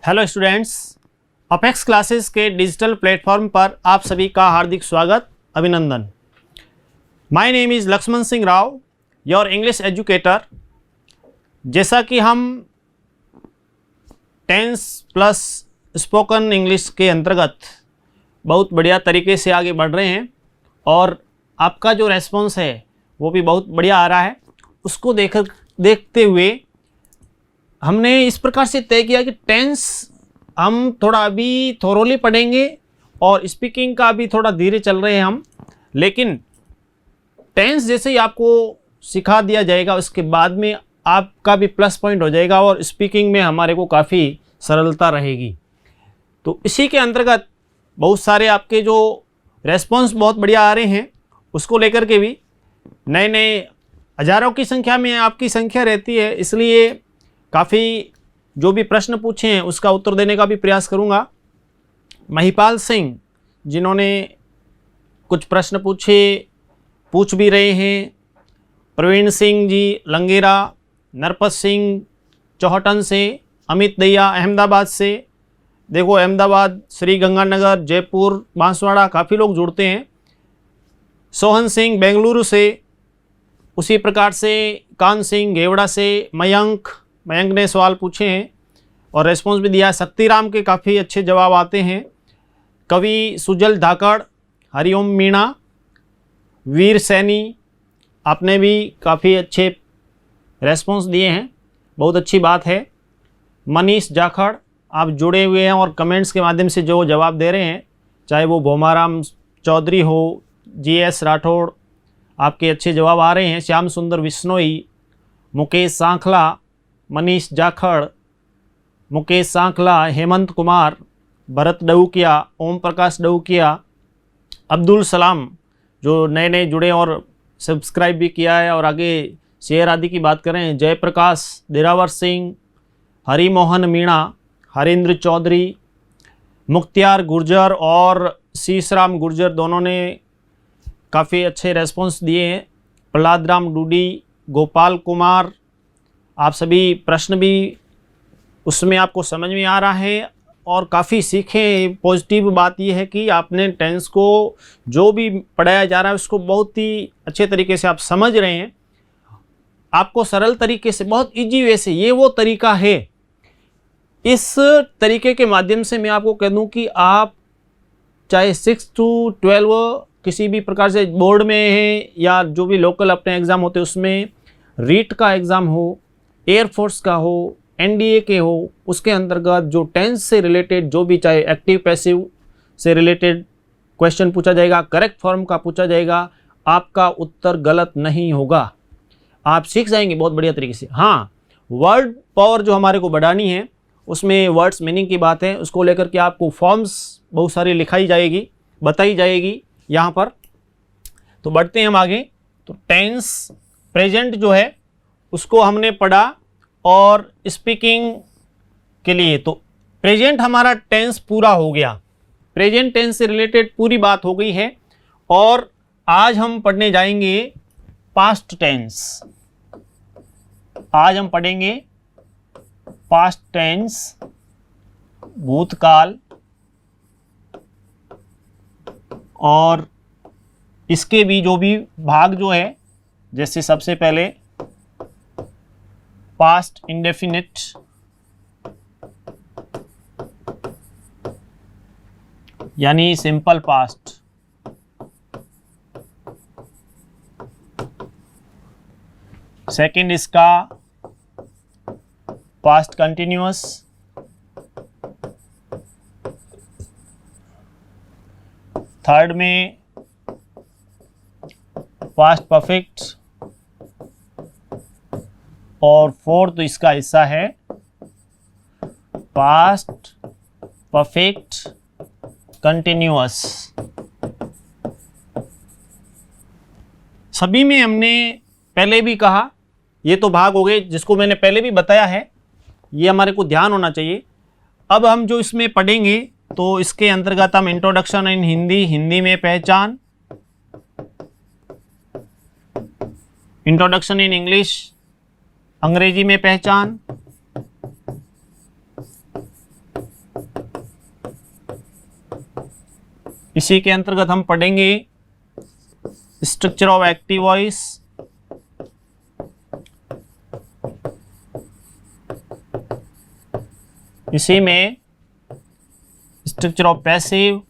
Hello students, apex classes के digital platform पर आप सभी का हार्दिक स्वागत, अभिनंदन। My name is Lakshman Singh Rao, your English educator. जैसा कि हम टेंस प्लस स्पोकन इंग्लिश के अंतर्गत बहुत बढ़िया तरीके से आगे बढ़ रहे हैं और आपका जो रेस्पॉन्स है वो भी बहुत बढ़िया आ रहा है। उसको देखते हुए हमने इस प्रकार से तय किया कि टेंस हम थोड़ा अभी थोरोली पढ़ेंगे और स्पीकिंग का भी थोड़ा धीरे चल रहे हैं हम, लेकिन टेंस जैसे ही आपको सिखा दिया जाएगा उसके बाद में आपका भी प्लस पॉइंट हो जाएगा और स्पीकिंग में हमारे को काफ़ी सरलता रहेगी। तो इसी के अंतर्गत बहुत सारे आपके जो रेस्पॉन्स बहुत बढ़िया आ रहे हैं, उसको लेकर के भी नए नए हज़ारों की संख्या में आपकी संख्या रहती है, इसलिए काफ़ी जो भी प्रश्न पूछे हैं उसका उत्तर देने का भी प्रयास करूंगा। महिपाल सिंह जिन्होंने कुछ प्रश्न पूछ भी रहे हैं, प्रवीण सिंह जी लंगेरा, नरपत सिंह चौहटन से, अमित दैया अहमदाबाद से, देखो अहमदाबाद, श्री गंगानगर, जयपुर, बांसवाड़ा काफ़ी लोग जुड़ते हैं। सोहन सिंह बेंगलुरु से, उसी प्रकार से कान सिंह घेवड़ा से, मयंक ने सवाल पूछे हैं और रेस्पॉन्स भी दिया। शक्तिराम के काफ़ी अच्छे जवाब आते हैं। कवि सुजल धाकड़, हरिओम मीणा, वीर सैनी, आपने भी काफ़ी अच्छे रेस्पॉन्स दिए हैं, बहुत अच्छी बात है। मनीष जाखड़, आप जुड़े हुए हैं और कमेंट्स के माध्यम से जो जवाब दे रहे हैं, चाहे वो भोमाराम चौधरी हो, GS राठौड़, आपके अच्छे जवाब आ रहे हैं। श्याम सुंदर विश्नोई, मुकेश सांखला, मनीष जाखड़, मुकेश सांखला, हेमंत कुमार, भरत डऊकिया, ओम प्रकाश डऊकिया, अब्दुल सलाम जो नए नए जुड़े और सब्सक्राइब भी किया है और आगे शेयर आदि की बात करें, जयप्रकाश, दिरावर सिंह, हरिमोहन मीणा, हरेंद्र चौधरी, मुख्तियार गुर्जर और शीशराम गुर्जर दोनों ने काफ़ी अच्छे रेस्पॉन्स दिए हैं। प्रहलाद राम डूडी, गोपाल कुमार, आप सभी प्रश्न भी उसमें आपको समझ में आ रहा है और काफ़ी सीखें। पॉजिटिव बात यह है कि आपने टेंस को जो भी पढ़ाया जा रहा है उसको बहुत ही अच्छे तरीके से आप समझ रहे हैं। आपको सरल तरीके से, बहुत इजी वे से, ये वो तरीका है। इस तरीके के माध्यम से मैं आपको कह दूं कि आप चाहे 6 to 12 किसी भी प्रकार से बोर्ड में है या जो भी लोकल अपने एग्ज़ाम होते हैं उसमें, रीट का एग्ज़ाम हो, एयरफोर्स का हो, NDA के हो, उसके अंतर्गत जो टेंस से रिलेटेड जो भी, चाहे एक्टिव पैसिव से रिलेटेड क्वेश्चन पूछा जाएगा, करेक्ट फॉर्म का पूछा जाएगा, आपका उत्तर गलत नहीं होगा। आप सीख जाएंगे बहुत बढ़िया तरीके से। हाँ, वर्ड पावर जो हमारे को बढ़ानी है उसमें वर्ड्स मीनिंग की बात है, उसको लेकर के आपको फॉर्म्स बहुत सारी लिखाई जाएगी, बताई जाएगी यहाँ पर। तो बढ़ते हैं हम आगे। तो टेंस प्रेजेंट जो है उसको हमने पढ़ा और स्पीकिंग के लिए तो प्रेजेंट हमारा टेंस पूरा हो गया, प्रेजेंट टेंस से रिलेटेड पूरी बात हो गई है। और आज हम पढ़ने जाएंगे पास्ट टेंस। आज हम पढ़ेंगे पास्ट टेंस, भूतकाल, और इसके भी जो भी भाग जो है, जैसे सबसे पहले पास्ट इंडेफिनिट, यानी सिंपल पास्ट, सेकंड इसका पास्ट कंटिन्यूअस, थर्ड में पास्ट परफेक्ट, और फोर्थ इसका हिस्सा है पास्ट परफेक्ट कंटिन्यूअस। सभी में हमने पहले भी कहा, ये तो भाग हो गए जिसको मैंने पहले भी बताया है, ये हमारे को ध्यान होना चाहिए। अब हम जो इसमें पढ़ेंगे तो इसके अंतर्गत हम इंट्रोडक्शन इन हिंदी, हिंदी में पहचान, इंट्रोडक्शन इन इंग्लिश, अंग्रेजी में पहचान, इसी के अंतर्गत हम पढ़ेंगे स्ट्रक्चर ऑफ एक्टिव वॉइस, इसी में स्ट्रक्चर ऑफ पैसिव,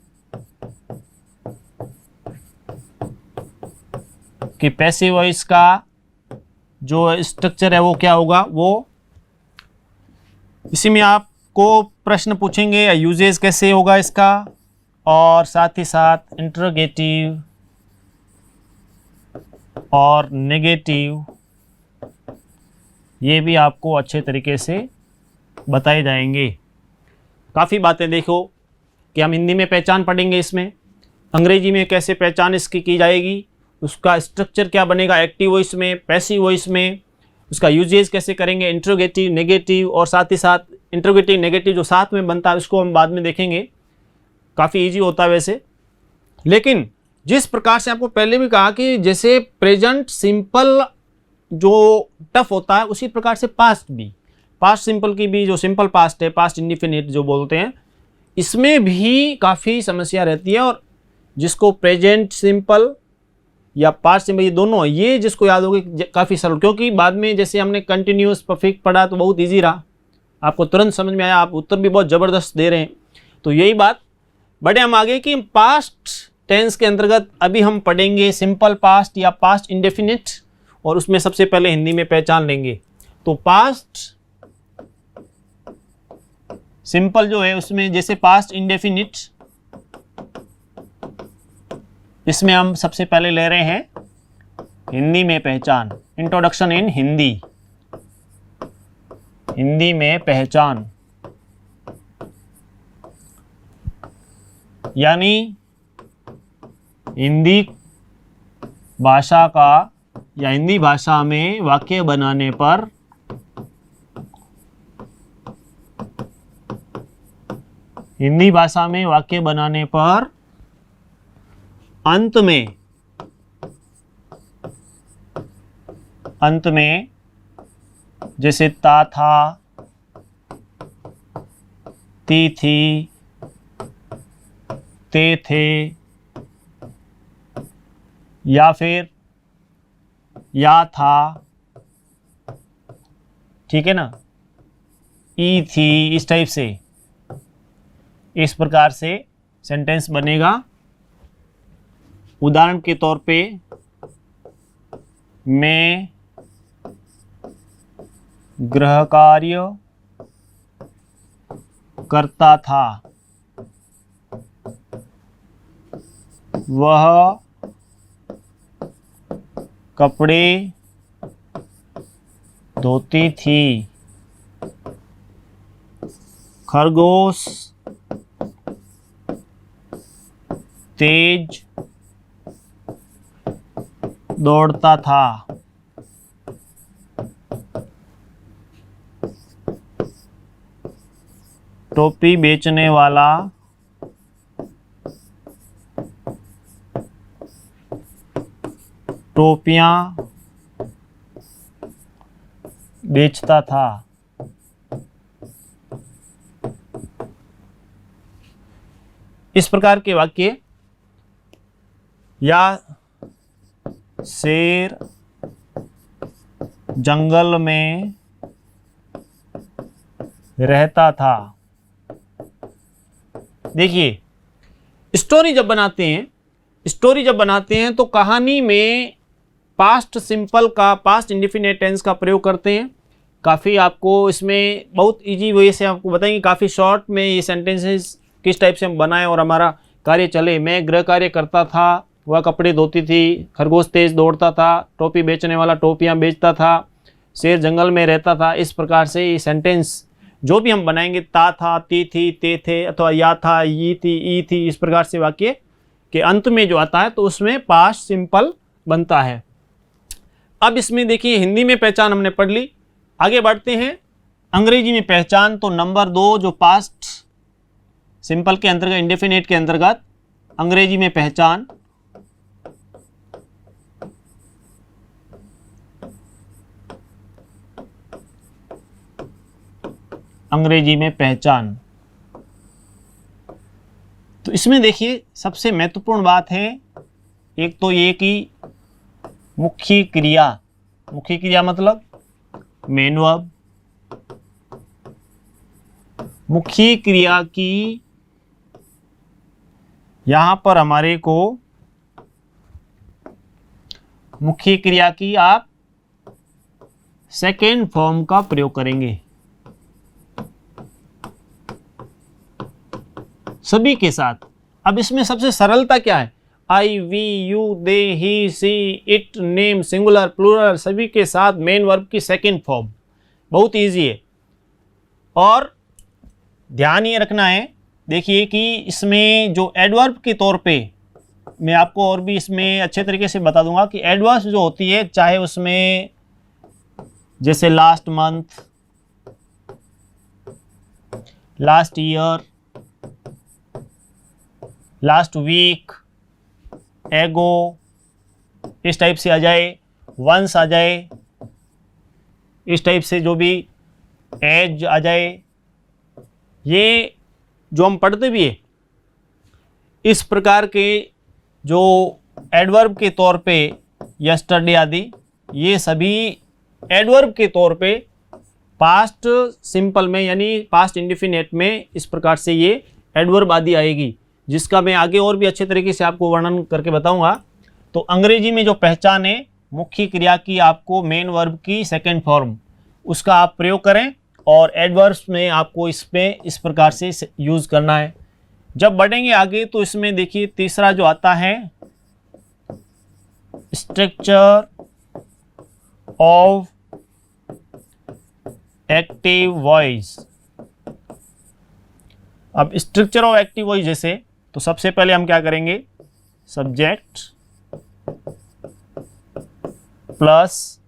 कि पैसिव वॉइस का जो स्ट्रक्चर है वो क्या होगा, वो इसी में आपको प्रश्न पूछेंगे या यूजेस कैसे होगा इसका, और साथ ही साथ इंटरोगेटिव और नेगेटिव ये भी आपको अच्छे तरीके से बताए जाएंगे। काफ़ी बातें देखो कि हम हिंदी में पहचान पढ़ेंगे, इसमें अंग्रेजी में कैसे पहचान इसकी की जाएगी, उसका स्ट्रक्चर क्या बनेगा एक्टिव वॉइस में, पैसिव वॉइस में, उसका यूजेस कैसे करेंगे, इंट्रोगेटिव, नेगेटिव, और साथ ही साथ इंट्रोगेटिव नेगेटिव जो साथ में बनता है उसको हम बाद में देखेंगे। काफ़ी इजी होता है वैसे, लेकिन जिस प्रकार से आपको पहले भी कहा कि जैसे प्रेजेंट सिंपल जो टफ होता है उसी प्रकार से पास्ट भी, पास्ट सिंपल की भी जो सिंपल पास्ट है, पास्ट इंडिफिनिट जो बोलते हैं, इसमें भी काफ़ी समस्या रहती है। और जिसको प्रेजेंट सिंपल या पास्ट सिंपल ये दोनों, ये जिसको याद होगी काफ़ी सरल, क्योंकि बाद में जैसे हमने कंटिन्यूस परफेक्ट पढ़ा तो बहुत ईजी रहा, आपको तुरंत समझ में आया, आप उत्तर भी बहुत ज़बरदस्त दे रहे हैं। तो यही बात बढ़े हम आगे कि पास्ट टेंस के अंतर्गत अभी हम पढ़ेंगे सिंपल पास्ट या पास्ट इंडेफिनिट, और उसमें सबसे पहले हिंदी में पहचान लेंगे। तो पास्ट सिंपल जो है उसमें जैसे पास्ट इंडेफिनिट, इसमें हम सबसे पहले ले रहे हैं हिंदी में पहचान, इंट्रोडक्शन इन हिंदी, हिंदी में पहचान, यानी हिंदी भाषा का या हिंदी भाषा में वाक्य बनाने पर हिंदी भाषा में वाक्य बनाने पर अंत में जैसे ता था, ती थी, ते थे, या फिर या था, ठीक है ना, ई थी, इस टाइप से, इस प्रकार से सेंटेंस बनेगा। उदाहरण के तौर पे मैं गृह कार्य करता था, वह कपड़े धोती थी, खरगोश तेज दौड़ता था, टोपी बेचने वाला टोपियां बेचता था। इस प्रकार के वाक्य, या शेर जंगल में रहता था। देखिए स्टोरी जब बनाते हैं तो कहानी में पास्ट सिंपल का, पास्ट इंडेफिनिट टेंस का प्रयोग करते हैं। काफ़ी आपको इसमें बहुत इजी वे से आपको बताएंगे, काफ़ी शॉर्ट में ये सेंटेंसेस किस टाइप से हम बनाएं और हमारा कार्य चले। मैं गृह कार्य करता था, वह कपड़े धोती थी, खरगोश तेज दौड़ता था, टोपी बेचने वाला टोपियां बेचता था, शेर जंगल में रहता था। इस प्रकार से ये सेंटेंस जो भी हम बनाएंगे, ता था, ती थी, ते थे, अथवा या था, ये थी, ई थी, इस प्रकार से वाक्य के अंत में जो आता है तो उसमें पास्ट सिंपल बनता है। अब इसमें देखिए हिंदी में पहचान हमने पढ़ ली, आगे बढ़ते हैं अंग्रेजी में पहचान। तो नंबर 2 जो पास्ट सिंपल के अंतर्गत, इंडेफिनिट के अंतर्गत अंग्रेजी में पहचान, अंग्रेजी में पहचान तो इसमें देखिए सबसे महत्वपूर्ण बात है, एक तो ये कि मुख्य क्रिया मतलब मेन वर्ब, मुख्य क्रिया की यहां पर हमारे को मुख्य क्रिया की आप सेकेंड फॉर्म का प्रयोग करेंगे सभी के साथ। अब इसमें सबसे सरलता क्या है, I, we, you, they, he, she, it, name, singular, plural सभी के साथ मेन वर्ब की सेकेंड फॉर्म, बहुत इजी है। और ध्यान ये रखना है, देखिए कि इसमें जो एडवर्ब के तौर पे मैं आपको और भी इसमें अच्छे तरीके से बता दूंगा कि एडवर्ब्स जो होती है, चाहे उसमें जैसे last month, last year, last week, ago, इस टाइप से आ जाए, वंस आ जाए, इस टाइप से जो भी एज आ जाए, ये जो हम पढ़ते भी है, इस प्रकार के जो एडवर्ब के तौर पे यस्टरडे आदि, ये सभी एडवर्ब के तौर पे पास्ट सिंपल में यानी पास्ट इंडेफिनिट में इस प्रकार से ये एडवर्ब आदि आएगी, जिसका मैं आगे और भी अच्छे तरीके से आपको वर्णन करके बताऊंगा। तो अंग्रेजी में जो पहचान है मुख्य क्रिया की, आपको मेन वर्ब की सेकेंड फॉर्म, उसका आप प्रयोग करें और एडवर्ब्स में आपको इसमें इस प्रकार से यूज़ करना है। जब बढ़ेंगे आगे तो इसमें देखिए तीसरा जो आता है स्ट्रक्चर ऑफ एक्टिव वॉइस। अब स्ट्रक्चर ऑफ एक्टिव वॉइस जैसे, तो सबसे पहले हम क्या करेंगे, subject plus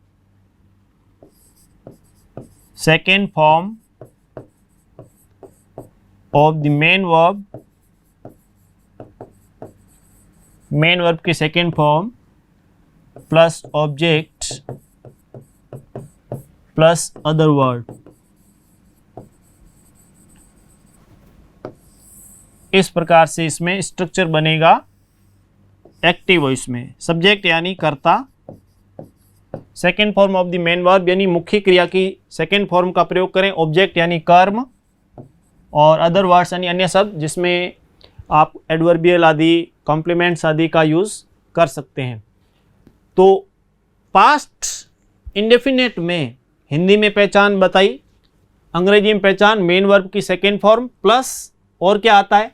second form of the main verb की second form plus object plus other word. इस प्रकार से इसमें स्ट्रक्चर बनेगा एक्टिव वॉइस में। सब्जेक्ट यानी कर्ता, second form of the main verb यानी मुख्य क्रिया की सेकेंड फॉर्म का प्रयोग करें, ऑब्जेक्ट यानी कर्म, और अदर वर्ड्स यानी अन्य शब्द जिसमें आप एडवर्बियल आदि, कॉम्प्लीमेंट्स आदि का यूज़ कर सकते हैं। तो पास्ट इंडेफिनिट में हिंदी में पहचान बताई, अंग्रेजी में पहचान मेन वर्ब की सेकेंड फॉर्म प्लस और क्या आता है,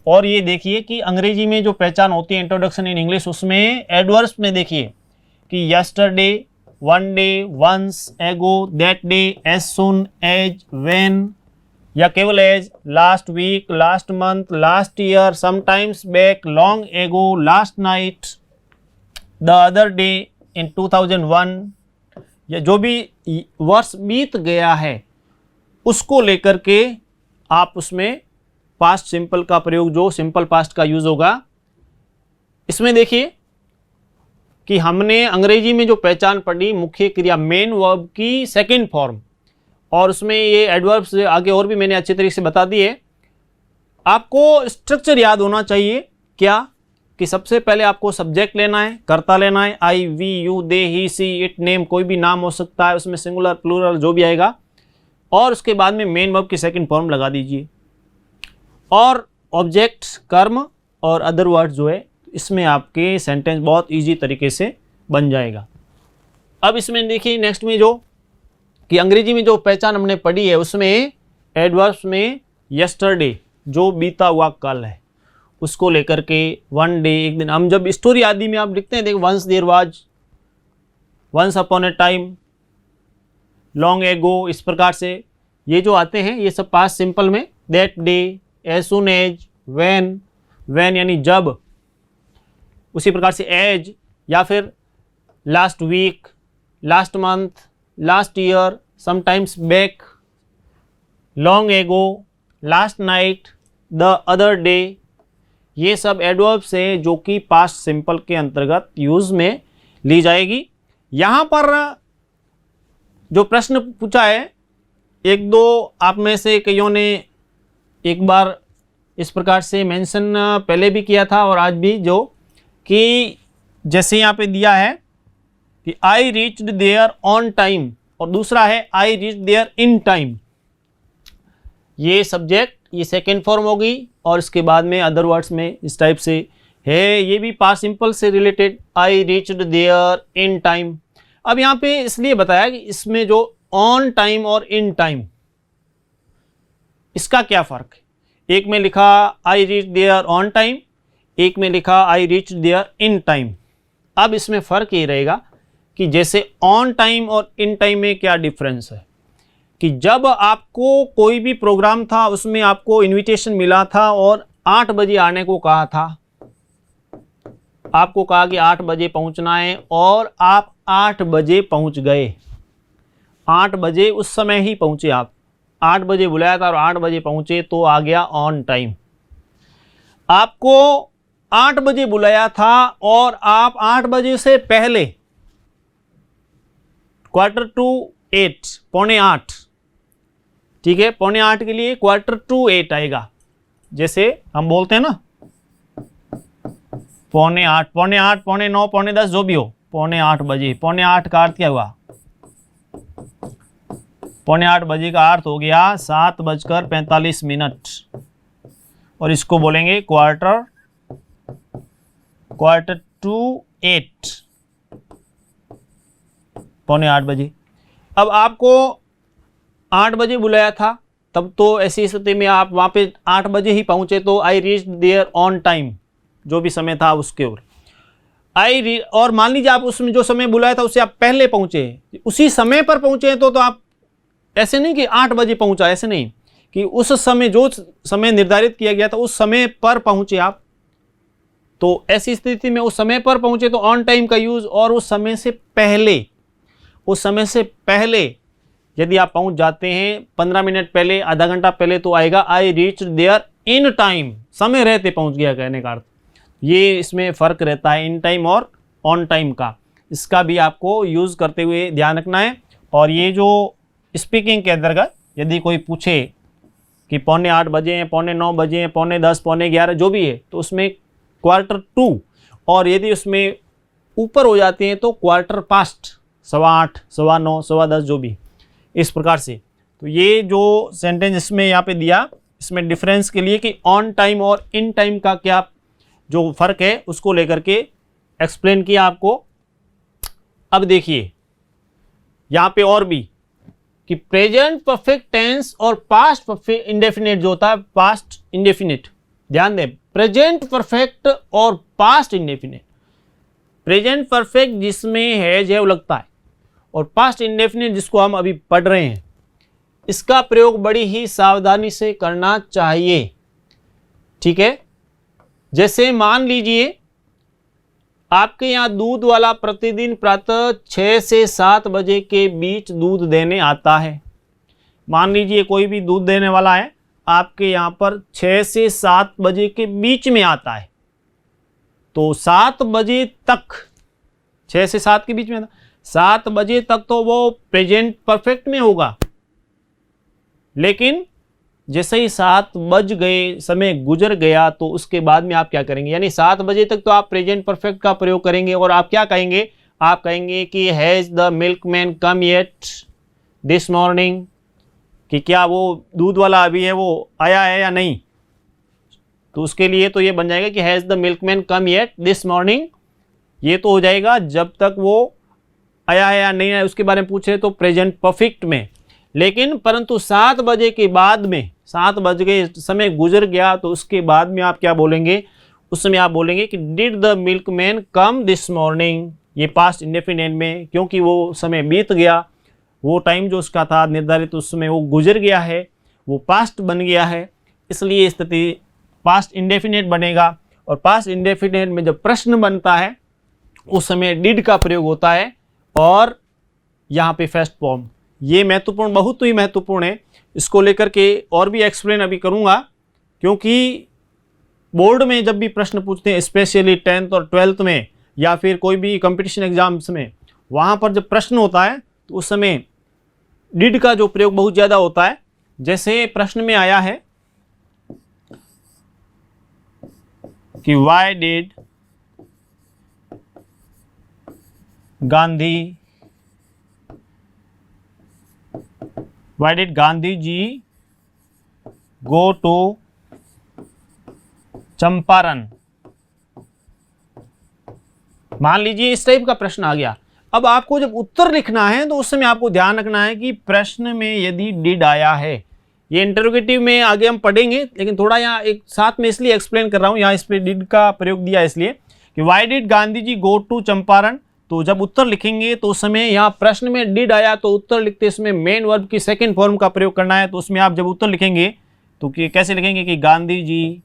और ये देखिए कि अंग्रेजी में जो पहचान होती है इंट्रोडक्शन इन इंग्लिश, उसमें एडवर्ब्स में देखिए कि yesterday, one day, once, ago, that day, as soon, as, when या केवल as, last week, last month, last year, sometimes back, long ago, last night, the other day, in 2001, या जो भी वर्ष बीत गया है उसको लेकर के आप उसमें पास्ट सिंपल का प्रयोग, जो सिंपल पास्ट का यूज होगा। इसमें देखिए कि हमने अंग्रेजी में जो पहचान पढ़ी मुख्य क्रिया मेन वर्ब की सेकेंड फॉर्म, और उसमें ये एडवर्ब्स आगे और भी मैंने अच्छे तरीके से बता दिए। आपको स्ट्रक्चर याद होना चाहिए क्या, कि सबसे पहले आपको सब्जेक्ट लेना है, कर्ता लेना है, I, we, you, they, he, she, it, name, कोई भी नाम हो सकता है, उसमें सिंगुलर, प्लूरल जो भी आएगा, और उसके बाद में मेन वर्ब की सेकेंड फॉर्म लगा दीजिए, और ऑब्जेक्ट कर्म और अदर वर्ड जो है, इसमें आपके सेंटेंस बहुत इजी तरीके से बन जाएगा। अब इसमें देखिए नेक्स्ट में जो कि अंग्रेजी में जो पहचान हमने पढ़ी है, उसमें एडवर्ब्स में यस्टरडे जो बीता हुआ कल है उसको लेकर के, वन डे एक दिन, हम जब स्टोरी आदि में आप लिखते हैं देखो, once there was, once upon a time, long ago, इस प्रकार से ये जो आते हैं ये सब पास्ट सिंपल में, that day, as soon as, when, when यानी जब, उसी प्रकार से एज, या फिर last week, last month, last year, sometimes back, long ago, last night, the other day, ये सब एडवर्ब्स है जो कि पास्ट सिंपल के अंतर्गत यूज में ली जाएगी। यहाँ पर जो प्रश्न पूछा है, एक दो आप में से कईयों ने एक बार इस प्रकार से मेंशन पहले भी किया था और आज भी, जो कि जैसे यहाँ पे दिया है कि I reached there on time, और दूसरा है I reach there in time. ये सब्जेक्ट, ये सेकेंड फॉर्म होगी और इसके बाद में अदर वर्ड्स में इस टाइप से है। ये भी पास्ट सिंपल से related, I reached there in time. अब यहाँ पे इसलिए बताया कि इसमें जो ऑन टाइम और इन टाइम, इसका क्या फ़र्क है। एक में लिखा I reach there on time, एक में लिखा I reach there in time. अब इसमें फ़र्क ये रहेगा कि जैसे ऑन टाइम और इन टाइम में क्या डिफरेंस है, कि जब आपको कोई भी प्रोग्राम था उसमें आपको इनविटेशन मिला था और 8 बजे आने को कहा था, आपको कहा कि 8 बजे पहुंचना है और आप 8 बजे पहुंच गए। 8 बजे उस समय ही पहुंचे, आप 8 बजे बुलाया था और 8 बजे पहुंचे, तो आ गया ऑन टाइम। आपको 8 बजे बुलाया था और आप 8 बजे से पहले, 7:45, पौने 8, ठीक है, पौने 8 के लिए 7:45 आएगा। जैसे हम बोलते हैं ना पौने 8, पौने 8, पौने 9, पौने 10, जो भी हो, पौने 8 बजे। पौने 8 का अर्थ क्या हुआ, पौने 8 बजे का अर्थ हो गया 7:45। और इसको बोलेंगे क्वार्टर टू 8, पौने 8 बजे। अब आपको 8 बजे बुलाया था, तब तो ऐसी स्थिति में आप वहाँ पे 8 बजे ही पहुँचे, तो I reach there on time, जो भी समय था उसके ओर और मान लीजिए आप उसमें जो समय बुलाया था उससे आप पहले पहुँचे, उसी समय पर पहुँचे, तो आप ऐसे नहीं कि 8 बजे पहुँचा, ऐसे नहीं कि उस समय, जो समय निर्धारित किया गया था उस समय पर पहुँचे आप। तो ऐसी स्थिति में उस समय पर पहुँचे तो ऑन टाइम का यूज़, और उस समय से पहले यदि आप पहुंच जाते हैं 15 मिनट पहले, आधा घंटा पहले, तो आएगा I reach there in time, समय रहते पहुंच गया कहने का अर्थ। ये इसमें फ़र्क रहता है इन टाइम और ऑन टाइम का, इसका भी आपको यूज़ करते हुए ध्यान रखना है। और ये जो स्पीकिंग के अंतर्गत यदि कोई पूछे कि पौने 8 बजे हैं, पौने 9 बजे हैं, पौने 10, पौने 11, जो भी है, तो उसमें 7:45, और यदि उसमें ऊपर हो जाते हैं तो 7:15, 8:15, 9:15, 10:15, जो भी, इस प्रकार से। तो ये जो सेंटेंस इसमें यहाँ पे दिया, इसमें डिफरेंस के लिए कि ऑन टाइम और इन टाइम का क्या जो फ़र्क है उसको लेकर के एक्सप्लेन किया आपको। अब देखिए यहाँ पे और भी कि प्रेजेंट परफेक्ट टेंस और पास्ट परफेक्ट इंडेफिनिट जो होता है, पास्ट इंडेफिनिट, ध्यान दें, प्रेजेंट परफेक्ट और पास्ट इंडेफिनिट। प्रेजेंट परफेक्ट जिसमें है जो लगता है, और पास्ट इंडेफिनिट जिसको हम अभी पढ़ रहे हैं, इसका प्रयोग बड़ी ही सावधानी से करना चाहिए, ठीक है। जैसे मान लीजिए आपके यहाँ दूध वाला प्रतिदिन प्रातः 6 से 7 बजे के बीच दूध देने आता है। मान लीजिए कोई भी दूध देने वाला है आपके यहाँ पर 6 से 7 बजे के बीच में आता है, तो 7 बजे तक, 6 से 7 के बीच में, 7 बजे तक तो वो प्रेजेंट परफेक्ट में होगा। लेकिन जैसे ही 7 बज गए, समय गुजर गया, तो उसके बाद में आप क्या करेंगे, यानी 7 बजे तक तो आप प्रेजेंट परफेक्ट का प्रयोग करेंगे और आप क्या कहेंगे, आप कहेंगे कि has the milkman come yet this morning, कि क्या वो दूध वाला अभी है वो आया है या नहीं। तो उसके लिए तो ये बन जाएगा कि has the milkman come yet this morning. ये तो हो जाएगा जब तक वो आया है या नहीं आया उसके बारे में पूछे तो प्रेजेंट परफेक्ट में। लेकिन परंतु 7 बजे के बाद में, 7 बज गए, समय गुजर गया, तो उसके बाद में आप क्या बोलेंगे, उस समय आप बोलेंगे कि did the milkman come this morning. ये पास्ट इंडेफिनिट में, क्योंकि वो समय बीत गया, वो टाइम जो उसका था निर्धारित उस समय वो गुजर गया है, वो पास्ट बन गया है, इसलिए स्थिति पास्ट इंडेफिनिट बनेगा। और पास्ट इंडेफिनिट में जब प्रश्न बनता है उस समय डिड का प्रयोग होता है, और यहाँ पे फर्स्ट फॉर्म। ये महत्वपूर्ण, बहुत ही महत्वपूर्ण है। इसको लेकर के और भी एक्सप्लेन अभी करूँगा, क्योंकि बोर्ड में जब भी प्रश्न पूछते हैं, स्पेशली 10th और 12th में, या फिर कोई भी कंपटीशन एग्जाम्स में, वहाँ पर जब प्रश्न होता है तो उस समय डिड का जो प्रयोग बहुत ज़्यादा होता है। जैसे प्रश्न में आया है कि why did Gandhi ji go to Champaran. मान लीजिए इस टाइप का प्रश्न आ गया। अब आपको जब उत्तर लिखना है तो उस समय आपको ध्यान रखना है कि प्रश्न में यदि डिड आया है, ये इंटरोगेटिव में आगे हम पढ़ेंगे, लेकिन थोड़ा यहाँ एक साथ में इसलिए एक्सप्लेन कर रहा हूँ, यहाँ इस पे डिड का प्रयोग दिया इसलिए कि why did Gandhi ji go to Champaran. तो जब उत्तर लिखेंगे तो उस समय यहाँ प्रश्न में डिड आया तो उत्तर लिखते समय मेन वर्ब की सेकंड फॉर्म का प्रयोग करना है। तो उसमें आप जब उत्तर लिखेंगे तो कैसे लिखेंगे कि गांधी जी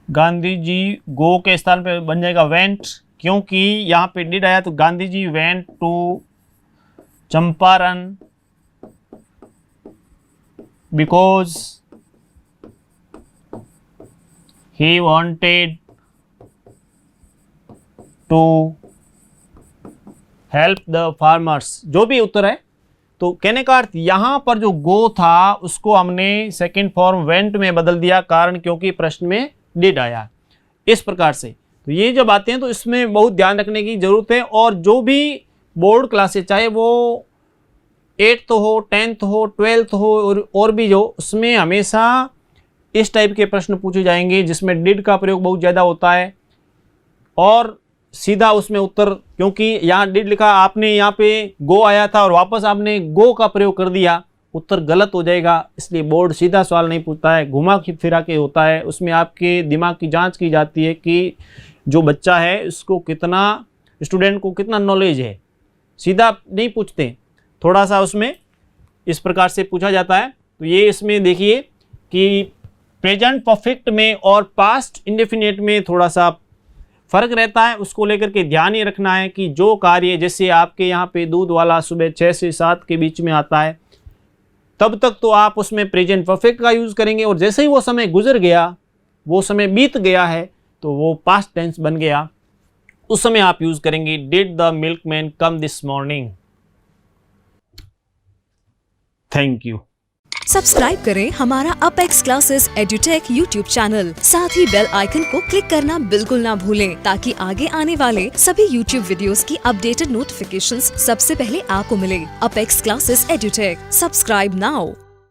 गांधी जी गो के स्थान पे बन जाएगा वेंट, क्योंकि यहाँ पे डिड आया तो Gandhi ji went to Champaran because he wanted to help the farmers. जो भी उत्तर है, तो कहने का अर्थ यहां पर जो गो था उसको हमने सेकंड फॉर्म वेंट में बदल दिया, कारण क्योंकि प्रश्न में डिड आया। इस प्रकार से तो ये जब आते हैं तो इसमें बहुत ध्यान रखने की जरूरत है। और जो भी बोर्ड क्लासेस, चाहे वो 8th हो, 10th हो, 12th हो और भी जो, उसमें हमेशा इस टाइप के प्रश्न पूछे जाएंगे जिसमें डिड का प्रयोग बहुत ज़्यादा होता है और सीधा उसमें उत्तर, क्योंकि यहाँ डिड लिखा, आपने यहाँ पे गो आया था और वापस आपने गो का प्रयोग कर दिया, उत्तर गलत हो जाएगा। इसलिए बोर्ड सीधा सवाल नहीं पूछता है, घुमा फिरा के होता है। उसमें आपके दिमाग की जांच की जाती है कि जो बच्चा है उसको कितना, स्टूडेंट को कितना नॉलेज है। सीधा नहीं पूछते, थोड़ा सा उसमें इस प्रकार से पूछा जाता है। तो ये इसमें देखिए कि प्रेजेंट परफेक्ट में और पास्ट इंडेफिनिट में थोड़ा सा फर्क रहता है, उसको लेकर के ध्यान ये रखना है कि जो कार्य, जैसे आपके यहाँ पे दूध वाला सुबह 6 से 7 के बीच में आता है, तब तक तो आप उसमें प्रेजेंट परफेक्ट का यूज़ करेंगे, और जैसे ही वो समय गुजर गया, वो समय बीत गया है, तो वो पास्ट टेंस बन गया, उस समय आप यूज़ करेंगे did the milkman come this morning. Thank you. Subscribe करें हमारा apex classes edutech YouTube channel, साथ ही बेल आइकन को क्लिक करना बिल्कुल ना भूलें, ताकि आगे आने वाले सभी यूट्यूब वीडियोस की अपडेटेड नोटिफिकेशंस सबसे पहले आपको मिले। Apex classes edutech, subscribe now.